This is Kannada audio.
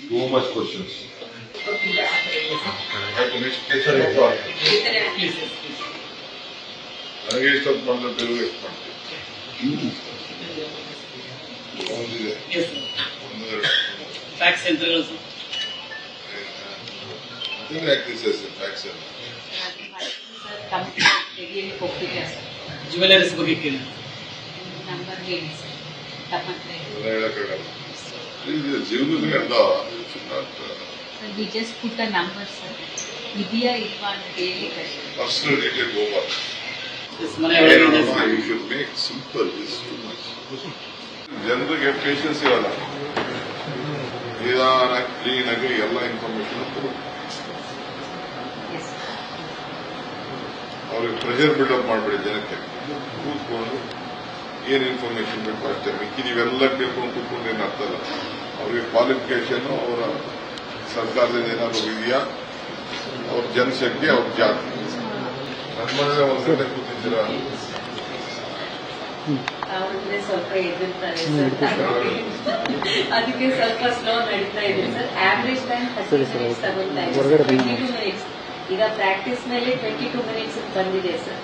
Too much questions. ನನಗೆ ಇಷ್ಟೊತ್ತು ಮಾಡಿದ್ರೆ ಬೇರೆ ಎಷ್ಟು ಮಾಡ್ತೀವಿ ಒಂದಿದೆ ಒಂದೆರಡು ಫ್ಯಾಕ್ಸ್ ಯಂತ್ರಗಳು ಅದನ್ನೇ ಆಕ್ಟಿವ್ ಫ್ಯಾಕ್ಸ್ ಎಲ್ಲ ಜ್ಯುವೆಲರೀಸ್ ಬಗ್ಗೆ ಕೇಳಿ ನಂಬರ್ ಹೇಳಿ ಸರ್ ತಪ್ಪಂದ್ರೆ ಅದೆಲ್ಲ ಹೇಳಕ್ಕಾಗಲ್ಲ ಇದು ಜೀವನದಲ್ಲಿ we just put a number sir ಇದೆಯಾ ಇಲ್ವಾ ಅಂತ ಹೇಳಿ ಕಷ್ಟ ಪರ್ಸನಲ್ ಡೀಟೇಲ್ ಹೋಗ್ಬಾರ್ದು you should make simple is too much ಜನರಿಗೆ ಪೇಷನ್ಸ್ ಇರಲ್ಲ ನಿಧಾನಾಗಿ ಕ್ಲೀನ್ ಆಗಿ ಎಲ್ಲ ಇನ್ಫಾರ್ಮೇಶನ್ ಕೊಡಬೇಕು ಅವ್ರಿಗೆ ಪ್ರೆಷರ್ ಬಿಲ್ಡಪ್ ಮಾಡಬೇಡಿ ಜನಕ್ಕೆ ಕೂತ್ಕೊಂಡು ಏನ್ ಇನ್ಫಾರ್ಮೇಶನ್ ಬೇಕು ಅಷ್ಟೇ ಮಿಕ್ಕಿ ನೀವೆಲ್ಲ ಕೇಳ್ಕೊಂಡು ಕೂತ್ಕೊಂಡು ಏನು ಅರ್ಥ ಇಲ್ಲ ಅವ್ರಿಗೆ ಕ್ವಾಲಿಫಿಕೇಶನ್ ಅವರ ಸರ್ಕಾರದಿಂದ ಏನಾದ್ರು ಇದೆಯಾ ಅವ್ರ ಜನಸಂಖ್ಯೆ ಅವ್ರ ಜಾತಿ ನನ್ನ ಮನೇಲೆ ಒಂದ್ ಗಂಟೆ ಕೂತಿದ್ದೀರಾ ಅವ್ರಿಗೆ ಸ್ವಲ್ಪ ಎದುರ್ತಾರೆ ಅದಕ್ಕೆ ಸ್ವಲ್ಪ ಸ್ಲೋ ನಡೀತಾ ಇದೆ ಸರ್ ಆವರೇಜ್ ಟೈಮ್ 30 ಮಿನಿಟ್ಸ್ ತಗೊಳ್ತಾ ಇದೆ 22 ಮಿನಿಟ್ಸ್ ಈಗ ಪ್ರಾಕ್ಟೀಸ್ ಮೇಲೆ 22 ಮಿನಿಟ್ಸ್ ಬಂದಿದೆ ಸರ್